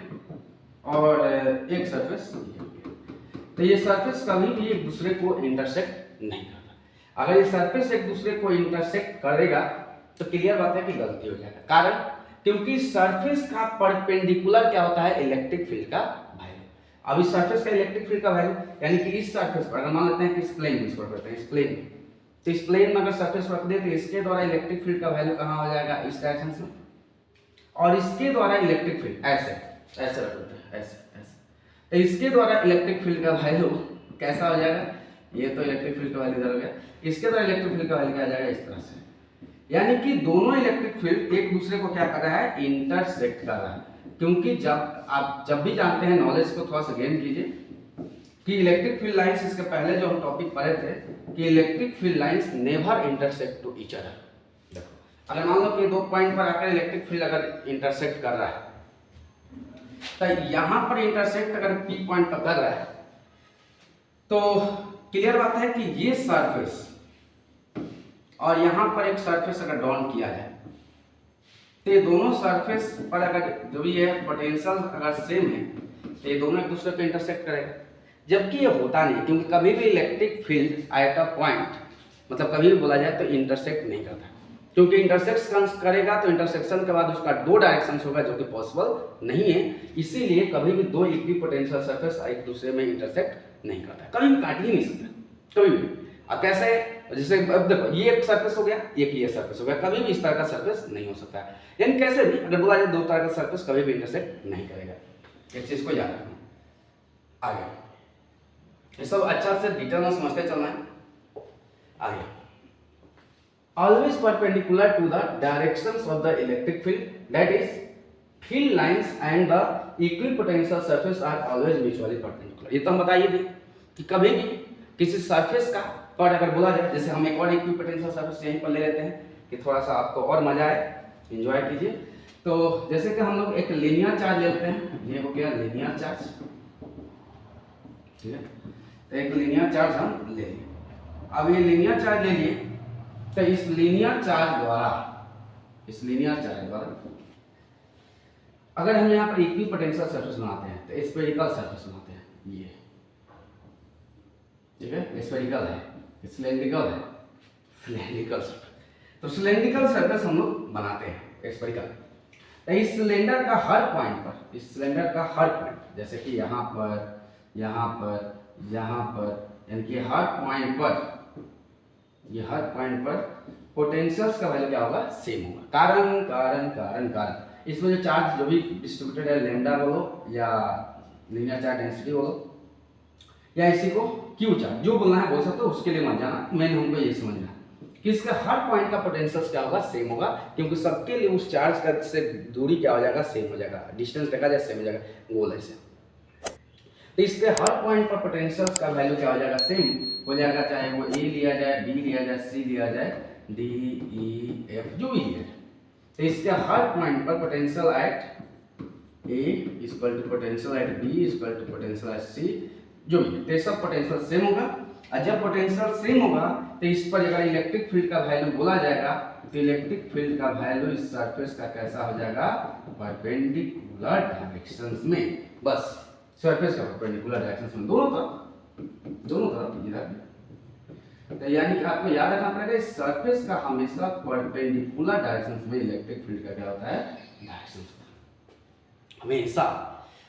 और एक सरफेस ये हो गया। तो ये सरफेस कभी भी एक दूसरे को इंटरसेक्ट नहीं करता। अगर ये सरफेस एक दूसरे को इंटरसेक्ट करेगा तो क्लियर बात है कि गलती हो जाएगा। कारण क्योंकि सरफेस का परपेंडिकुलर क्या होता है इलेक्ट्रिक फील्ड का वैल्यू। अब इस सरफेस का इलेक्ट्रिक फील्ड का वैल्यू यानी कि इस सरफेस पर अगर मान लेते हैं कि इस प्लेन में इसको करते हैं, इस प्लेन में, तो इस प्लेन में अगर सरफेस रख दे तो इसके द्वारा इलेक्ट्रिक फील्ड का वैल्यू कहां हो जाएगा इस डायरेक्शन से, और इसके द्वारा इलेक्ट्रिक फील्ड ऐसे ऐसे रख देते हैं, ऐसे ऐसे, तो इसके द्वारा इलेक्ट्रिक फील्ड का वैल्यू कैसा हो जाएगा, ये तो इलेक्ट्रिक फील्ड का वैल्यू इधर हो गया, इसके द्वारा इलेक्ट्रिक फील्ड का वैल्यू क्या आ जाएगा इस तरह से। यानी कि दोनों इलेक्ट्रिक फील्ड एक दूसरे को क्या कर रहा है इंटरसेक्ट कर रहा है। क्योंकि जब भी जानते हैं, नॉलेज को थोड़ा सा गेन कीजिए कि इलेक्ट्रिक फील्ड लाइंस, इसके पहले जो हम टॉपिक पढ़े थे कि electric field lines never intersect to each other. देखो अगर मान लो कि दो पॉइंट पर आकर इलेक्ट्रिक फील्ड अगर इंटरसेक्ट कर रहा है तो यहां पर इंटरसेक्ट अगर पी पॉइंट पर कर रहा है तो क्लियर बात है कि ये सरफेस और यहां पर एक सरफेस अगर ड्रॉन किया जाए तो ये दोनों सरफेस पर अगर जो भी है पोटेंशियल अगर सेम है तो ये दोनों एक दूसरे को इंटरसेक्ट करेगा। जबकि ये होता नहीं, क्योंकि कभी भी electric field at a point मतलब कभी भी बोला जाए तो इंटरसेक्ट नहीं करता, क्योंकि इंटरसेक्शन करेगा तो इंटरसेक्शन के बाद उसका दो डायरेक्शन होगा जो कि पॉसिबल नहीं है। इसीलिए कभी भी दो इक्विपोटेंशियल सरफेस एक दूसरे में इंटरसेक्ट नहीं करता, कभी भी काट ही नहीं सकता कभी भी। अब कैसे, जैसे अब देखो ये एक सरफेस हो गया, एक ये सरफेस हो गया, कभी भी इस तरह का सरफेस नहीं हो सकता है। यानी कैसे भी अगर बोला जाए दो तरह का सरफेस कभी भी इंटरसेक्ट नहीं करेगा। इस चीज को याद रखना। आगे ये सब अच्छा से डिटेल में समझते चलना है। आगे always perpendicular to the directions of the electric field, that is field lines and the equipotential surface are always mutually perpendicular. ये तो हम बताइए भी कि कभी भी किसी सरफेस का पर अगर बोला जाए, जैसे हम एक और इक्विपोटेंशियल सरफेस यहीं पर ले लेते हैं कि थोड़ा सा आपको और मजा आए, एंजॉय कीजिए। तो जैसे कि हम लोग एक लीनियर चार्ज लेते हैं, ये हो गया लीनियर चार्ज, ठीक है, तो एक लीनियर चार्ज हम ले लिए। अब ये लीनियर चार्ज ले लिए तो इस लीनियर चार्ज द्वारा अगर हम यहाँ पर इक्विपोटेंशियल सरफेस बनाते हैं तो स्फेरिकल सरफेस बनाते हैं, ये ठीक है, स्फेरिकल है, सिलेंड्रिकल है, सिलेंड्रिकल सरफेस। तो सिलेंड्रिकल सरफेस हम लोग बनाते हैं स्फेरिकल। तो इस सिलेंडर का हर पॉइंट पर, इस सिलेंडर का हर पॉइंट जैसे कि यहाँ पर, यहाँ पर, यहाँ पर, यानी कि हर पॉइंट पर, ये हर पॉइंट पर पोटेंशियल्स का वैल्यू क्या होगा सेम होगा। कारण कारण कारण कारण इसमें जो चार्ज जो भी डिस्ट्रीब्यूटेड है, लैम्डा बोलो या लीनियर चार्ज डेंसिटी बोलो या इसी को क्यू चार्ज जो बोलना है बोल सकते हो, उसके लिए मत जाना, मैंने हमको ये समझना कि इसका हर पॉइंट का पोटेंशियल क्या होगा सेम होगा, क्योंकि सबके लिए उस चार्ज का से दूरी क्या हो जाएगा सेम हो जाएगा, डिस्टेंस देखा जाए सेम हो जाएगा, गोल ऐसे। तो इसके हर पॉइंट पर पोटेंशियल का वैल्यू क्या हो जाएगा सेम हो जाएगा, चाहे वो ए लिया जाए, बी लिया जाए, सी लिया जाए, डी ई एफ जो भी लिया जाए। तो इसके हर पॉइंट पर potential at A equal to potential at B equal to potential at C जो भी, तो सब पोटेंशियल सेम होगा। और जब पोटेंशियल सेम होगा तो इस पर अगर इलेक्ट्रिक फील्ड का वैल्यू बोला जाएगा तो इलेक्ट्रिक फील्ड का वैल्यू इस सरफेस का कैसा हो जाएगा परपेंडिकुलर डायरेक्शंस में, बस सरफेस का परपेंडिकुलर डायरेक्शंस में, दोनों तरफ इधर तो यानी कि आपको याद रखना पड़ेगा इस सरफेस का हमेशा परपेंडिकुलर डायरेक्शन में इलेक्ट्रिक फील्ड का क्या होता है, डायरेक्शन हमेशा।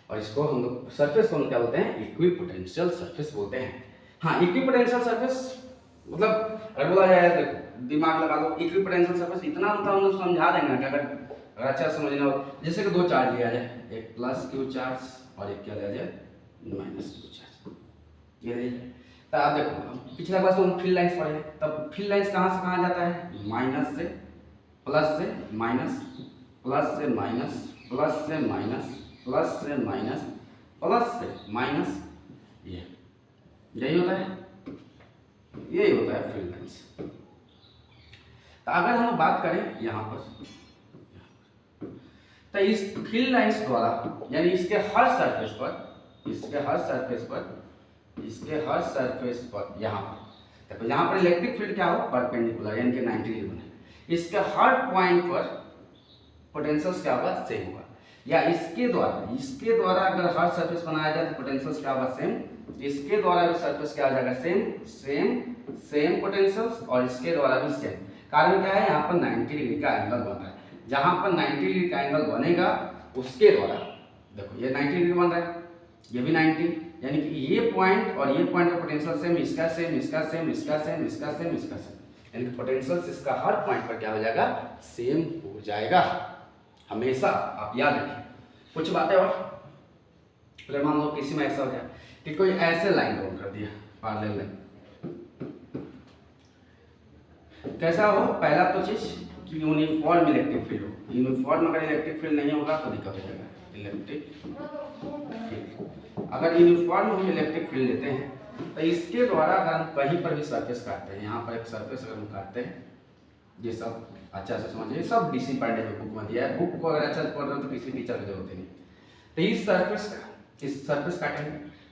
और इसको हम लोग सरफेस को हम क्या बोलते हैं, इक्विपोटेंशियल सरफेस बोलते हैं। हाँ, इक्विपोटेंशियल सरफेस मतलब अगर बोला जाए तो दिमाग लगा लो, इक्विपोटेंशियल सरफेस इतना मतलब हम लोग समझा देंगे कि अगर अच्छा समझना हो, जैसे कि दो चार्ज लिया जाए, एक प्लस क्यू चार्ज और एक क्या लिया जाए, माइनस क्यू चार्ज। ये लीजिए, तो आप देखो पिछला क्लास में हम फील्ड लाइंस पढ़े, तब फील्ड लाइंस कहाँ से कहाँ जाता है, माइनस से माइनस, प्लस से माइनस, प्लस से माइनस, प्लस से माइनस, प्लस से माइनस, ये यही होता है, यही होता है फील्ड लाइंस। तो अगर हम बात करें यहाँ पर, तो इस फील्ड लाइंस द्वारा यानी इसके हर सरफेस पर, इसके हर सरफेस पर, इसके हर सरफेस पर यहाँ पर देखो, यहाँ पर इलेक्ट्रिक फील्ड क्या हो, परपेंडिकुलर यानी कि 90 डिग्री बने, इसके हर पॉइंट पर पोटेंशियल्स क्या होगा, सेम होगा। या इसके द्वारा अगर हर सरफेस बनाया जाए तो पोटेंशियल्स क्या होगा, सेम। इसके द्वारा भी सरफेस क्या हो जाएगा, सेम पोटेंशियल्स, और इसके द्वारा भी सेम। कारण क्या है, यहाँ पर 90 डिग्री का एंगल बन रहा है, जहाँ पर 90 डिग्री का एंगल बनेगा उसके द्वारा देखो ये 90 डिग्री बन रहा है, ये भी 90, यानी कि ये पॉइंट और ये पॉइंट का पोटेंशियल सेम, इसका सेम, इसका सेम, इसका सेम, इसका सेम, इसका सेम, यानी कि पोटेंशियल्स इसका हर पॉइंट पर क्या हो जाएगा, सेम हो जाएगा हमेशा। आप याद रखिए कुछ बातें। और अगर मान लो किसी में ऐसा हो गया कि कोई ऐसे लाइन ड्रॉ कर दिया, पैरेलल लाइन, कैसा हो, पहला तो चीज कि यूनिफॉर्म इलेक्ट्रिक फील्ड हो। यूनिफॉर्म अगर इलेक्ट्रिक फील्ड नहीं होगा तो दिक्कत हो जाएगा, इलेक्ट्रिक फील्ड। अगर यूनिफॉर्म हम इलेक्ट्रिक फील्ड लेते हैं तो इसके द्वारा अगर हम कहीं पर भी सरफेस काटते हैं, यहाँ पर एक सरफेस अगर हम काटते हैं, ये सब अच्छा से समझिए, सब डीसी पार्ट है बुक में दिया है, बुक को अगर अच्छा से पढ़ रहे हो तो किसी टीचर की जरूरत नहीं। तो इस सरफेस काटेंगे,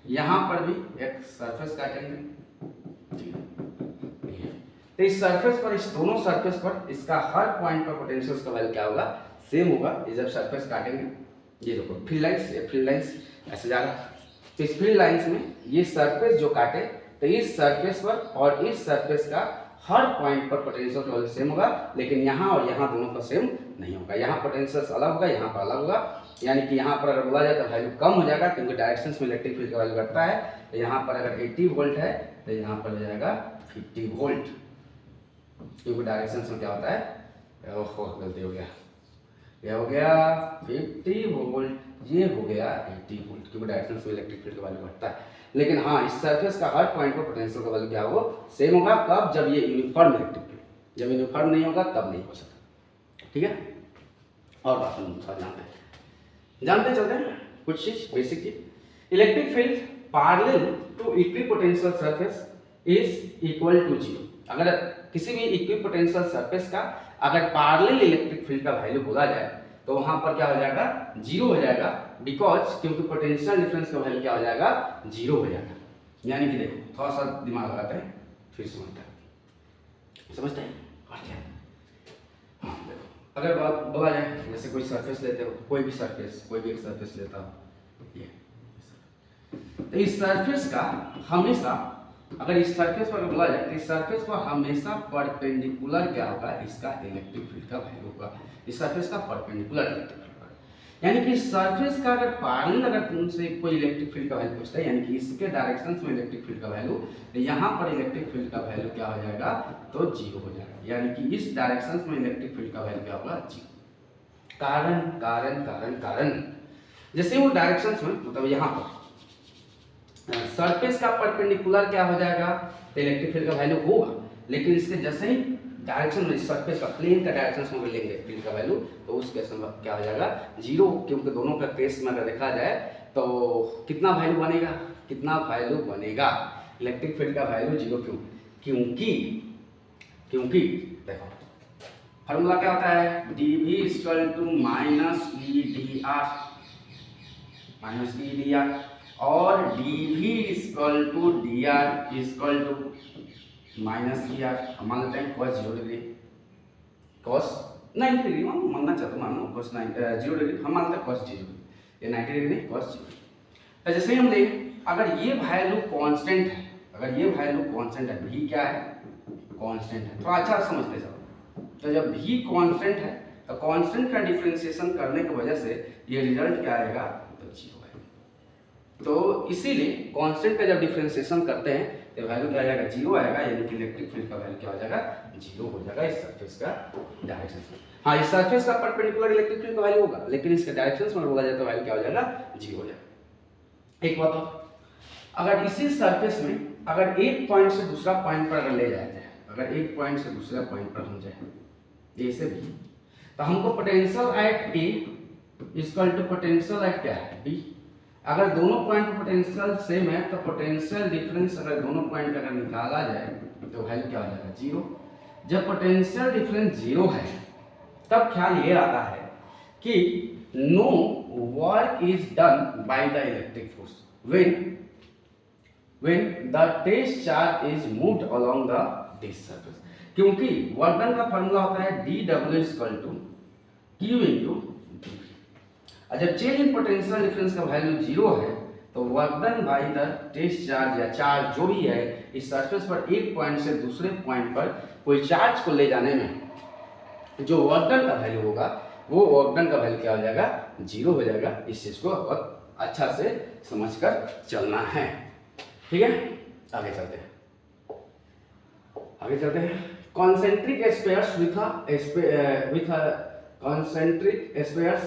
यहाँ पर भी एक सरफेस काटेंगे, तो इस सरफेस पर, इस दोनों सरफेस पर इसका हर पॉइंट पर पोटेंशियल का वैल्यू क्या होगा, सेम होगा। ये जब सरफेस काटेंगे, ये देखो फील्ड लाइंस, ये फील्ड लाइंस ऐसे जा रहा है, तो इस फील्ड लाइंस में ये सरफेस जो काटे, तो इस सरफेस पर और इस सरफेस का हर पॉइंट पर पोटेंशियल का वैल्यू सेम होगा, लेकिन यहाँ और यहाँ दोनों का सेम नहीं होगा। यहाँ पोटेंशियल अलग होगा, यहाँ पर अलग होगा, यानी कि यहाँ पर अगर बोला जाए तो वैल्यू कम हो जाएगा, क्योंकि डायरेक्शंस में इलेक्ट्रिक फील्ड का वैल्यू घटता है। तो यहाँ पर अगर 80 वोल्ट है तो यहाँ पर हो जाएगा 50 वोल्ट, क्योंकि डायरेक्शंस में क्या होता है, ओहो गलती हो गया, ये हो गया 50 वोल्ट, ये हो गया 80 वोल्ट, क्योंकि डायरेक्शंस में इलेक्ट्रिक फील्ड का वैल्यू घटता है। लेकिन हाँ, इस सरफेस का हर पॉइंट पर पोटेंशियल का वैल्यू क्या होगा, सेम होगा। कब, जब ये यूनिफॉर्म इलेक्ट्रिक फील्ड, जब यूनिफॉर्म नहीं होगा तब नहीं हो सकता, ठीक है। और बात हम जानते चलते हैं कुछ चीज बेसिक चीज। Electric field parallel to equipotential surface is equal to 0। अगर किसी भी इक्विपोटेंशियल सरफेस का अगर पैरेलल इलेक्ट्रिक फील्ड का वैल्यू बोला जाए तो वहां पर क्या हो जाएगा, 0 हो जाएगा, बिकॉज क्योंकि पोटेंशियल डिफरेंस का वैल्यू क्या हो जाएगा, 0 हो जाएगा। यानी कि देखो थोड़ा सा दिमाग लगाते हैं फिर समझते हैं और क्या। हाँ देखो, अगर बात बोला जाए जैसे कोई सरफेस लेते हो, कोई भी एक सरफेस लेता हो, ये तो इस सरफेस का हमेशा, अगर इस सरफेस पर बोला जाए तो इस सरफेस पर हमेशा परपेंडिकुलर क्या होगा, इसका इलेक्ट्रिक फील्ड का वैल्यू होगा, इस सरफेस का परपेंडिकुलर इलेक्ट्रिक फील्ड होगा। यानी कि इस सरफेस का अगर पैरेलल अगर तुमसे कोई इलेक्ट्रिक फील्ड का वैल्यू पूछता है, यानी कि इसके डायरेक्शंस में इलेक्ट्रिक फील्ड का वैल्यू, तो यहाँ पर इलेक्ट्रिक फील्ड का वैल्यू क्या हो जाएगा, तो 0 हो जाएगा। यानी कि इस डायरेक्शंस में इलेक्ट्रिक फील्ड का वैल्यू क्या होगा, 0। कारण कारण कारण कारण जैसे वो डायरेक्शंस में, मतलब यहाँ पर सरफेस का परपेंडिकुलर क्या हो जाएगा, तो इलेक्ट्रिक फील्ड का वैल्यू होगा। लेकिन इसके जैसे ही डायरेक्शन में सरफेस का प्लेन का डायरेक्शन में लेंगे फील्ड का वैल्यू, तो उस केस में क्या हो जाएगा, 0, क्योंकि दोनों का केस में अगर देखा जाए तो कितना वैल्यू बनेगा, इलेक्ट्रिक फील्ड का वैल्यू 0। क्योंकि देखो फार्मूला क्या होता है, dV = -EdR और dV = dR -ER। मान लेते हैं cos 0 डिग्री, cos 90 डिग्री मानना चाहते मानो, cos 0 डिग्री हम मानते हैं cos 0, ये 90 डिग्री cos 0। तो जैसे ही हम देखें अगर ये वैल्यू कांस्टेंट है, अगर ये वैल्यू कांस्टेंट है, v क्या है, कांस्टेंट है, थोड़ा अच्छा समझते जाओ। तो जब v कांस्टेंट है तो कांस्टेंट का डिफरेंशिएशन करने की वजह से ये रिजल्ट क्या आएगा, तो 0 आएगा। तो इसीलिए कांस्टेंट का जब डिफरेंशिएशन करते हैं तो वैल्यू क्या आ जाएगा, 0 आएगा, यानी कि इलेक्ट्रिक फील्ड का वैल्यू क्या हो जाएगा, 0 हो जाएगा इस सरफेस का डायरेक्शन से। हाँ, इस सरफेस का परपेंडिकुलर इलेक्ट्रिक फील्ड का वैल्यू होगा, लेकिन इसके डायरेक्शन में बोला जाए तो वैल्यू क्या हो जाएगा, 0 हो जाएगा। एक बात और, अगर इसी सरफेस में अगर एक पॉइंट से दूसरा पॉइंट पर अगर ले जाया जाए, अगर एक पॉइंट से दूसरे पॉइंट पर हम जाए ए से बी, तो हमको potential at A equal to potential at क्या है, बी। अगर दोनों पॉइंट पर पोटेंशियल सेम है तो पोटेंशियल डिफरेंस अगर दोनों पॉइंट का अगर निकाला जाए तो वैल्यू क्या हो जाएगा, 0। जब पोटेंशियल डिफरेंस 0 है तब ख्याल ये आता है कि no work is done by the electric force when the test charge is moved along the disk surface, क्योंकि वर्क डन का फॉर्मूला होता है dW equal to Q into dV। जब चेंज इन पोटेंशियल डिफरेंस का value 0 है तो work done by the test charge या charge जो भी है इस सरफेस पर एक पॉइंट से दूसरे पॉइंट पर कोई चार्ज को ले जाने में जो वर्क डन का वैल्यू होगा वो वर्क डन का वैल्यू क्या हो जाएगा, 0 हो जाएगा। इस चीज को बहुत अच्छा से समझकर चलना है, ठीक है। आगे चलते हैं, concentric spheres concentric spheres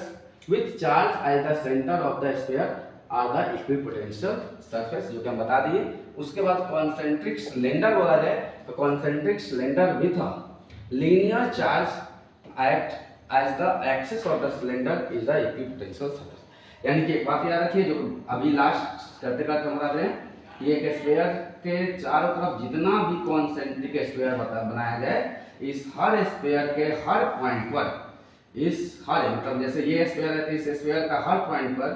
with charge at the centre of the sphere are the equipotential surface, जो कि हम बता दिए। उसके बाद कॉन्सेंट्रिक सिलेंडर बोला जाए तो concentric cylinder with a linear charge at as the axis of the cylinder is the equipotential surface. यानी कि एक बात याद रखिए, जो अभी लास्ट करते करते हम बता रहे हैं, ये एक स्फीयर के चारों तरफ जितना भी कॉन्सेंट्रिक स्फीयर बनाया जाए, इस हर स्फीयर के हर पॉइंट पर, इस हर मतलब जैसे ये स्फीयर है तो इस स्फीयर का हर पॉइंट पर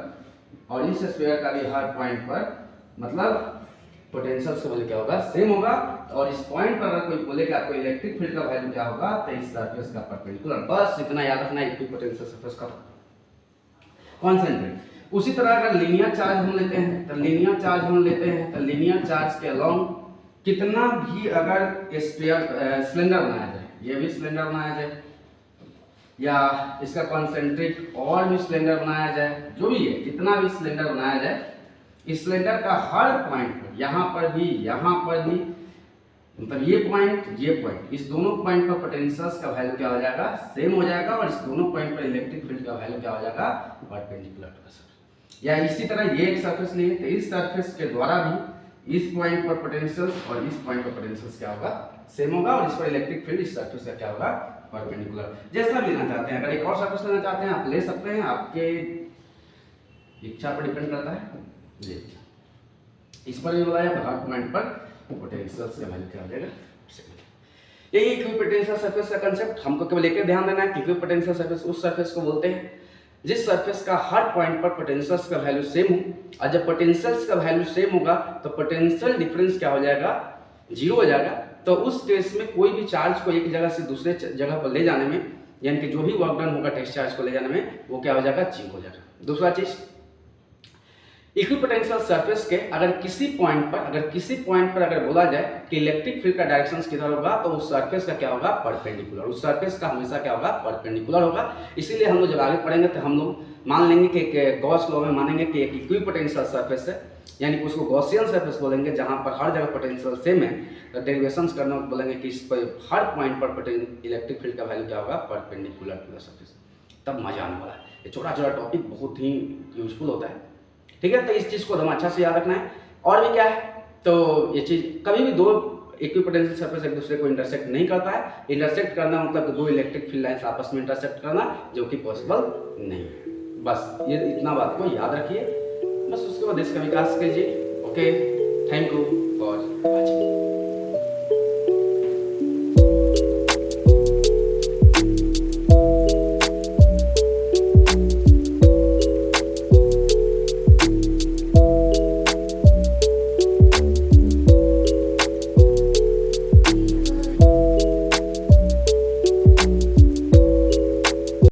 और इस स्फीयर का भी हर पॉइंट पर मतलब पोटेंशियल का वैल्यू क्या होगा, सेम होगा। और इस पॉइंट पर अगर कोई बोले कि आपको इलेक्ट्रिक फील्ड का वैल्यू क्या होगा तो इस सरफेस का परपेंडिकुलर, बस इतना याद रखना है, इक्विपोटेंशियल सरफेस का कॉन्सेंट्रिक। उसी तरह अगर लीनियर चार्ज हम लेते हैं तो लीनियर चार्ज के अलोंग कितना भी अगर स्फीयर सिलेंडर बनाया जाए, ये भी सिलेंडर बनाया जाए या इसका कॉन्सेंट्रिक और भी सिलेंडर बनाया जाए, जो भी है जितना भी सिलेंडर बनाया जाए, इस सिलेंडर का हर पॉइंट पर, यहाँ पर भी मतलब ये पॉइंट इस दोनों पॉइंट पर पोटेंशियल्स का वैल्यू क्या हो जाएगा, सेम हो जाएगा। और इस दोनों पॉइंट पर इलेक्ट्रिक फील्ड का वैल्यू क्या हो जाएगा, परपेंडिकुलर टू द सरफेस। या इसी तरह ये एक सरफेस लिए तो इस सरफेस के द्वारा भी इस पॉइंट पर पोटेंशियल्स और इस पॉइंट पर पोटेंशियल्स क्या होगा, सेम होगा। और इस पर इलेक्ट्रिक फील्ड इस सरफेस का क्या होगा, परपेंडिकुलर। जैसा भी लेना चाहते हैं, अगर एक और सरफेस लेना चाहते हैं आप ले सकते हैं, आपके इच्छा पर डिपेंड करता है। इस पर भी बोला जाए हर पॉइंट पर पोटेंशियल से वैल्यू क्या हो जाएगा, यही इक्विपोटेंशियल सरफेस का कांसेप्ट हमको केवल लेकर ध्यान देना है कि इक्विपोटेंशियल सरफेस उस सरफेस को बोलते हैं जिस सरफेस का हर पॉइंट पर पोटेंशियल्स का वैल्यू सेम हो। और जब पोटेंशियल्स का वैल्यू सेम होगा तो पोटेंशियल डिफरेंस क्या हो जाएगा, 0 हो जाएगा। तो उस केस में कोई भी चार्ज को एक जगह से दूसरे जगह पर ले जाने में, यानी कि जो भी वर्क डन होगा टेस्ट चार्ज को ले जाने में, वो क्या हो जाएगा, 0 हो जाएगा। दूसरा चीज, इक्विपोटेंशियल सरफेस के अगर किसी पॉइंट पर अगर बोला जाए कि इलेक्ट्रिक फील्ड का डायरेक्शन किधर होगा, तो उस सरफेस का क्या होगा, परपेंडिकुलर। उस सरफेस का हमेशा क्या होगा, परपेंडिकुलर होगा। इसीलिए हम लोग जब आगे पढ़ेंगे तो हम लोग मान लेंगे कि गॉस लॉ में मानेंगे कि एक इक्विपोटेंशियल सरफेस है, यानी कि उसको गॉसियन सरफेस बोलेंगे, जहां पर हर जगह पोटेंशियल सेम है। तो डेरिवेशंस करने में बोलेंगे कि इस पर हर पॉइंट पर इलेक्ट्रिक फील्ड का वैल्यू क्या होगा, परपेंडिकुलर टू द सरफेस। तब मजा आने वाला है। ये छोटा छोटा टॉपिक बहुत ही यूजफुल होता है, ठीक है। तो इस चीज़ को हमें अच्छा से याद रखना है। और भी क्या है, तो ये चीज़ कभी भी दो इक्विपोटेंशियल सरफेस एक दूसरे को इंटरसेक्ट नहीं करता है। इंटरसेक्ट करना मतलब दो इलेक्ट्रिक फील्ड लाइंस आपस में इंटरसेक्ट करना, जो कि पॉसिबल नहीं है। बस ये इतना बात को याद रखिए, बस उसके बाद इसका विकास कीजिए। Okay, thank you for